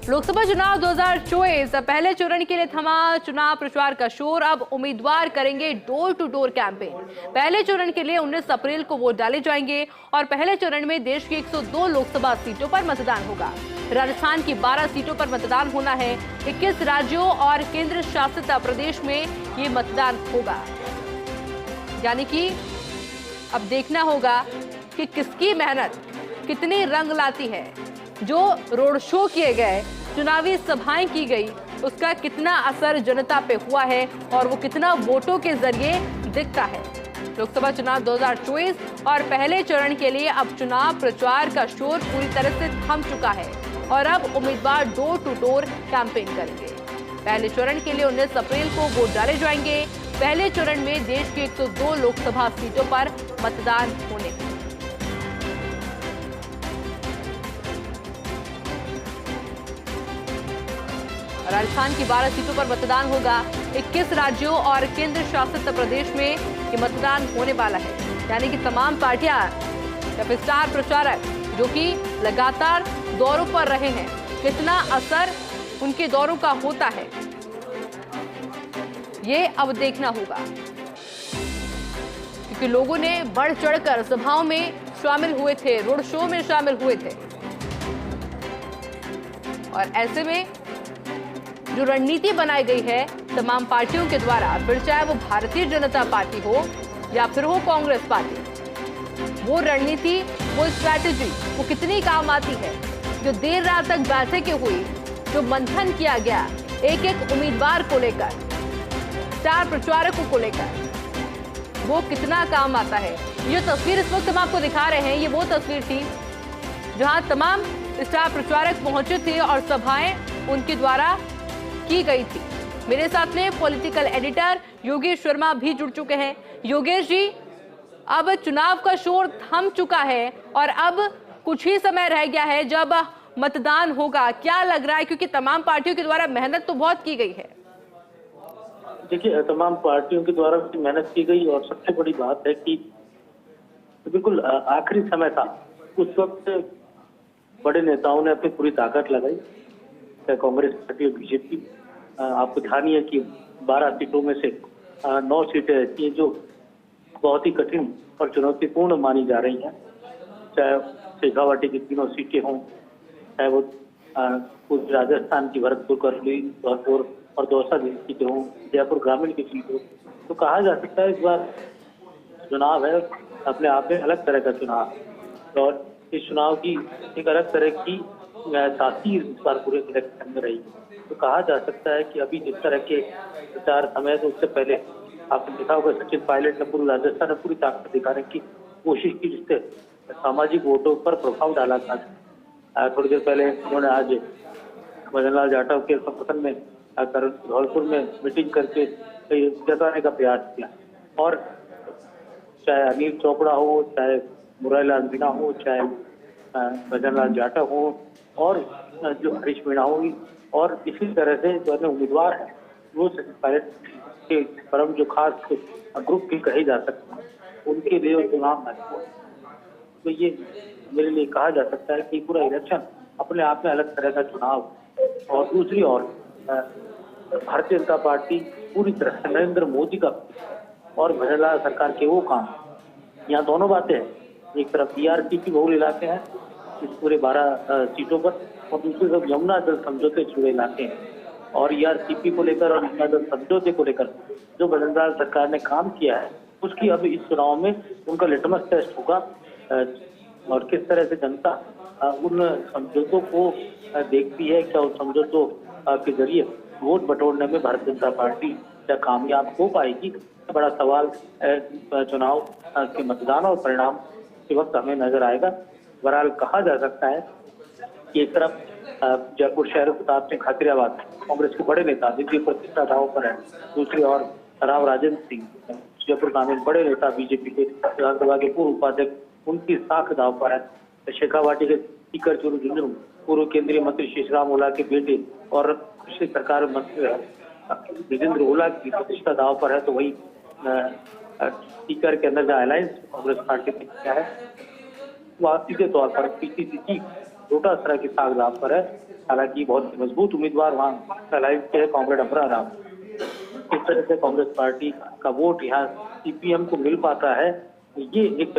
लोकसभा चुनाव 2024 पहले चरण के लिए थमा चुनाव प्रचार का शोर। अब उम्मीदवार करेंगे डोर टू डोर कैंपेन। पहले चरण के लिए 19 अप्रैल को वोट डाले जाएंगे और पहले चरण में देश की 102 लोकसभा सीटों पर मतदान होगा। राजस्थान की 12 सीटों पर मतदान होना है। 21 राज्यों और केंद्र शासित प्रदेश में ये मतदान होगा। यानी कि अब देखना होगा कि किसकी मेहनत कितनी रंग लाती है। जो रोड शो किए गए, चुनावी सभाएं की गई, उसका कितना असर जनता पे हुआ है और वो कितना वोटों के जरिए दिखता है। लोकसभा चुनाव 2024 और पहले चरण के लिए अब चुनाव प्रचार का शोर पूरी तरह से थम चुका है और अब उम्मीदवार डोर टू डोर कैंपेन करेंगे। पहले चरण के लिए 19 अप्रैल को वोट डाले जाएंगे। पहले चरण में देश की 102 लोकसभा सीटों पर मतदान होने हैं। राजस्थान की 12 सीटों पर मतदान होगा। 21 राज्यों और केंद्र शासित प्रदेश में ये मतदान होने वाला है। यानी कि तमाम पार्टियां या फिर स्टार प्रचारक जो कि लगातार दौरों पर रहे हैं, कितना असर उनके दौरों का होता है, ये अब देखना होगा। क्योंकि लोगों ने बढ़ चढ़कर सभाओं में शामिल हुए थे, रोड शो में शामिल हुए थे और ऐसे में जो रणनीति बनाई गई है तमाम पार्टियों के द्वारा, फिर चाहे वो भारतीय जनता पार्टी हो या फिर हो कांग्रेस पार्टी, वो रणनीति, वो स्ट्रैटेजी, वो कितनी काम आती है। जो देर रात तक बैठकें हुई, जो मंथन किया गया एक एक उम्मीदवार को लेकर, स्टार प्रचारकों को लेकर, वो कितना काम आता है। ये तस्वीर इस वक्त हम आपको दिखा रहे हैं, ये वो तस्वीर थी जहां तमाम स्टार प्रचारक पहुंचे थे और सभाएं उनके द्वारा की गई थी। मेरे साथ में पॉलिटिकल एडिटर योगेश शर्मा भी जुड़ चुके हैं। योगेश जी, अब चुनाव का शोर थम चुका है और अब कुछ ही समय रह गया है जब मतदान होगा। क्या लग रहा है, क्योंकि तमाम पार्टियों के द्वारा मेहनत तो बहुत की गई है। देखिए, तमाम पार्टियों के द्वारा मेहनत की गई और सबसे बड़ी बात है कि बिल्कुल आखिरी समय था, उस वक्त बड़े नेताओं ने अपनी पूरी ताकत लगाई, चाहे कांग्रेस पार्टी और बीजेपी। आपको ध्यान ही है कि 12 सीटों में से 9 सीटें ऐसी हैं जो बहुत ही कठिन और चुनौतीपूर्ण मानी जा रही हैं। चाहे शेखावाटी की 3 सीटें हों, चाहे वो पूर्वी राजस्थान की भरतपुर, करौली, धौलपुर और दौसा की सीटें हों, जयपुर ग्रामीण की सीट हो, तो कहा जा सकता है इस बार चुनाव है अपने आप में अलग तरह का चुनाव। और इस चुनाव की एक अलग तरह की तासीर इस बार पूरे इलेक्शन में रही। तो कहा जा सकता है कि अभी जिस तरह के प्रचार समय तो उससे पहले आपने देखा होगा, सचिन पायलट ने पूरी राजस्थान में पूरी ताकत दिखाने की कोशिश की, जिससे सामाजिक वोटों पर प्रभाव डाला था। थोड़ी देर पहले उन्होंने आज मदन लाल जाटव के समर्थन में धौलपुर में मीटिंग करके जताने का प्रयास किया। और चाहे अनिल चोपड़ा हो, चाहे मुरारीलाल मीणा हो, चाहे मदन लाल जाटव हो और जो हरीश मीणा होगी, और इसी तरह से जो अन्य उम्मीदवार हैं वो सचिन पायलट के परम जो खास ग्रुप की कहे जा सकते हैं, उनके लिए चुनाव महत्वपूर्ण। तो ये मेरे लिए कहा जा सकता है कि पूरा इलेक्शन अपने आप में अलग तरह का चुनाव। और दूसरी ओर भारतीय जनता पार्टी पूरी तरह से नरेंद्र मोदी का और भजनलाल सरकार के वो काम, यहाँ दोनों बातें हैं। एक तरफ बीआरसीपी बहुल इलाके हैं इस पूरे 12 सीटों पर, और दूसरी तरफ यमुना जल समझौते जुड़े इलाके हैं। और ईआरसीपी को लेकर और यमुना जल समझौते को लेकर जो भजनलाल सरकार ने काम किया है, उसकी अब इस चुनाव में उनका लिटमस टेस्ट होगा और किस तरह से जनता उन समझौतों को देखती है। क्या उन समझौतों के जरिए वोट बटोरने में भारतीय जनता पार्टी क्या कामयाब हो पाएगी, बड़ा सवाल चुनाव के मतदान और परिणाम के वक्त हमें नजर आएगा। बहरहाल कहा जा सकता है कि एक तरफ जयपुर शहर प्रताप सिंह खातिरियावाद कांग्रेस के बड़े नेता जिनकी प्रतिष्ठा दांव पर है, दूसरी ओर राव राजेंद्र सिंह जयपुर ग्रामीण बड़े नेता बीजेपी के विधानसभा के पूर्व उपाध्यक्ष, उनकी साख दांव पर है। शेखावाटी के स्पीकर चुरू झुंझुनू पूर्व केंद्रीय मंत्री शेषराम ओला के बेटे और कृषि सरकार मंत्री विजेंद्र ओला की प्रतिष्ठा दांव पर है। तो वही स्पीकर के अंदर जो अलायंस कांग्रेस पार्टी ने किया है, वह सीधे तौर पर पीसीसी चीफ छोटा तरह की साग दाव पर है। हालांकि बहुत मजबूत उम्मीदवार वहाँ अलायंस के है कॉमरेड अमरा राव। किस तरह से कांग्रेस पार्टी का वोट यहाँ सीपीएम को मिल पाता है, ये एक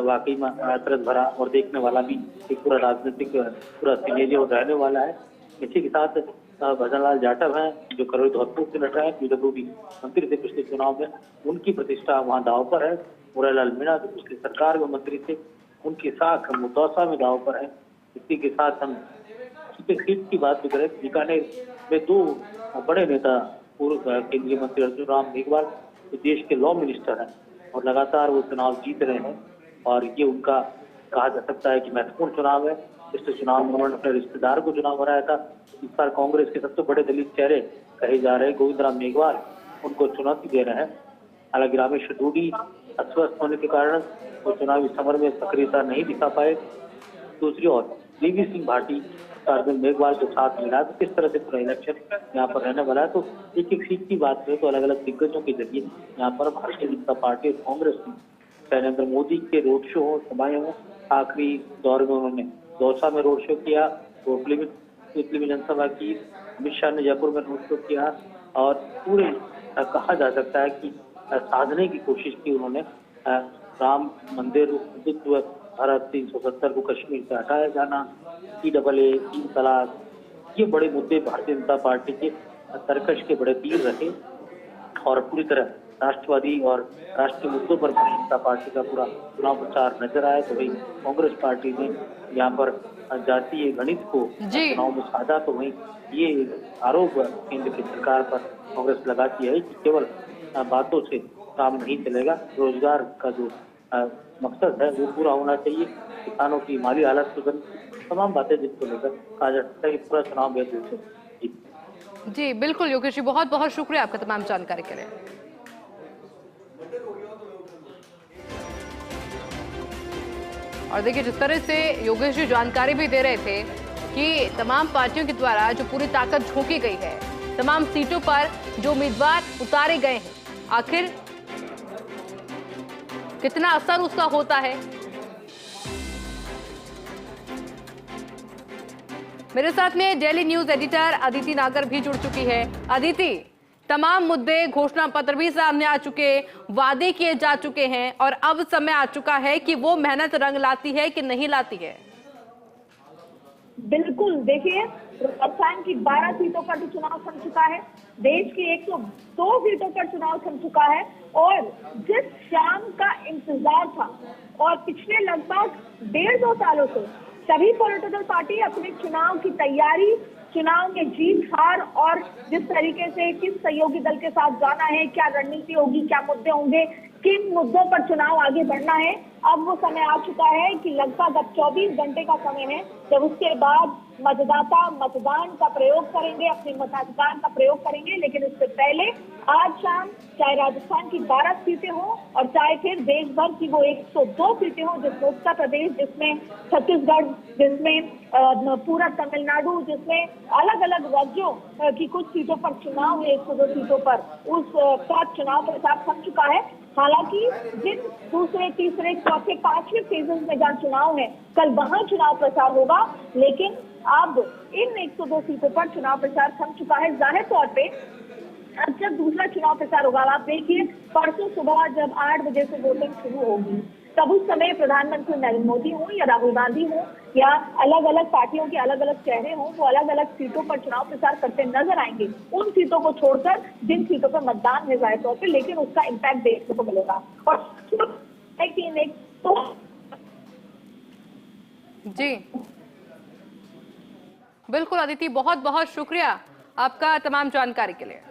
वाकई में अचरज भरा और देखने वाला भी एक पूरा राजनीतिक पूरा सिनेरियो रहने वाला है। इसी के साथ भजनलाल जाटव हैं जो करोड़ धौलपुर से लड़ रहे हैं, पीडब्ल्यूडी मंत्री थे पिछले चुनाव में, उनकी प्रतिष्ठा वहाँ दाव पर है। मुरारीलाल मीणा जो पिछली सरकार में मंत्री थे, उनकी साख मुदौसा में दाव पर है। इसी के साथ हम सीट की बात भी करें, बीकानेर में दो बड़े नेता, पूर्व केंद्रीय मंत्री अर्जुन राम मेघवाल जो देश के लॉ मिनिस्टर हैं और लगातार वो चुनाव जीत रहे हैं और ये उनका कहा जा सकता है कि महत्वपूर्ण चुनाव है। पिछले चुनाव में उन्होंने अपने रिश्तेदार को चुनाव हराया था। इस बार कांग्रेस के सबसे बड़े दलित चेहरे कहे जा रहे गोविंद राम मेघवाल उनको चुनौती दे रहे हैं। हालांकि रामेश्वर डूडी अस्वस्थ होने के कारण वो चुनावी समर में सक्रियता नहीं दिखा पाए। दूसरी ओर लीवी सिंह भाटी अर्जुन मेघवाल को साथ मिला, तो किस तरह से पूरा इलेक्शन यहाँ पर रहने वाला है। तो एक एक सीट की बात करें तो अलग अलग दिग्गजों के जरिए यहाँ पर भारतीय जनता पार्टी और कांग्रेस ने नरेंद्र मोदी के रोड शो हो, सभाएं हो। आखिरी दौर में उन्होंने दौसा में रोड शो किया, पिपली में जनसभा की, अमित शाह ने जयपुर में रोड शो किया और पूरे कहा जा सकता है कि साधने की कोशिश की उन्होंने। राम मंदिर, हिंदुत्व, धारा 370 को कश्मीर से हटाया जाना, TAA, 3 तलाक, ये बड़े मुद्दे भारतीय जनता पार्टी के तरकश के बड़े तीर रहे और पूरी तरह राष्ट्रवादी और राष्ट्रीय मुद्दों पर भारतीय जनता पार्टी का पूरा चुनाव प्रचार नजर आया। तो वही कांग्रेस पार्टी ने यहाँ पर जातीय गणित को चुनाव में साधा, तो वही ये आरोप केंद्र की सरकार पर कांग्रेस लगाती है कि केवल बातों से काम नहीं चलेगा, रोजगार का जो मकसद है वो पूरा होना चाहिए, किसानों की माली हालत सुधर, तमाम बातें जिसको लेकर कहा जा सकता है कि पूरा चुनाव बेहद से। जी बिल्कुल योगेश जी, बहुत बहुत शुक्रिया आपका तमाम जानकारी के लिए। और देखिए जिस तरह से योगेश जी जानकारी भी दे रहे थे कि तमाम पार्टियों के द्वारा जो पूरी ताकत झोंकी गई है, तमाम सीटों पर जो उम्मीदवार उतारे गए हैं, आखिर कितना असर उसका होता है। मेरे साथ में डेली न्यूज एडिटर अदिति नागर भी जुड़ चुकी है। अदिति, तमाम मुद्दे, घोषणा पत्र भी सामने आ चुके, वादे किए जा चुके हैं और अब समय आ चुका है कि वो मेहनत रंग लाती है कि नहीं लाती है। बिल्कुल, देखिए राजस्थान की 12 सीटों पर भी चुनाव थम चुका है, देश की 102 सीटों पर चुनाव थम चुका है और जिस शाम का इंतजार था और पिछले लगभग 1.5-2 सालों से सभी पॉलिटिकल पार्टी अपने चुनाव की तैयारी, चुनाव में जीत हार और जिस तरीके से किस सहयोगी दल के साथ जाना है, क्या रणनीति होगी, क्या मुद्दे होंगे, किन मुद्दों पर चुनाव आगे बढ़ना है, अब वो समय आ चुका है कि लगभग अब 24 घंटे का समय है जब उसके बाद मतदाता मतदान का प्रयोग करेंगे, अपने मताधिकार का प्रयोग करेंगे। लेकिन उससे पहले आज शाम चाहे राजस्थान की 12 सीटें हों और चाहे फिर देश भर की वो 102 सीटें हों, जिसमें उत्तर प्रदेश, जिसमें छत्तीसगढ़, जिसमें पूरा तमिलनाडु, जिसमें अलग अलग राज्यों की कुछ सीटों पर चुनाव है, 102 सीटों पर उस का चुनाव प्रचार थम चुका है। हालांकि जिन दूसरे, तीसरे, चौथे, 5वें फेजेस में जहाँ चुनाव है, कल वहां चुनाव प्रचार होगा, लेकिन अब इन 102 सीटों पर चुनाव प्रचार थम चुका है। जाहिर तौर पे अब जब दूसरा चुनाव प्रचार होगा, आप देखिए परसों सुबह जब 8 बजे से वोटिंग शुरू होगी, तब उस समय प्रधानमंत्री नरेंद्र मोदी हो या राहुल गांधी हो या अलग अलग पार्टियों के अलग अलग चेहरे हों, वो अलग अलग सीटों पर चुनाव प्रचार करते नजर आएंगे, उन सीटों को छोड़कर जिन सीटों पर मतदान है जाहिर तौर पर, लेकिन उसका इम्पैक्ट देखने को मिलेगा। और जी बिल्कुल अदिति, बहुत बहुत शुक्रिया आपका तमाम जानकारी के लिए।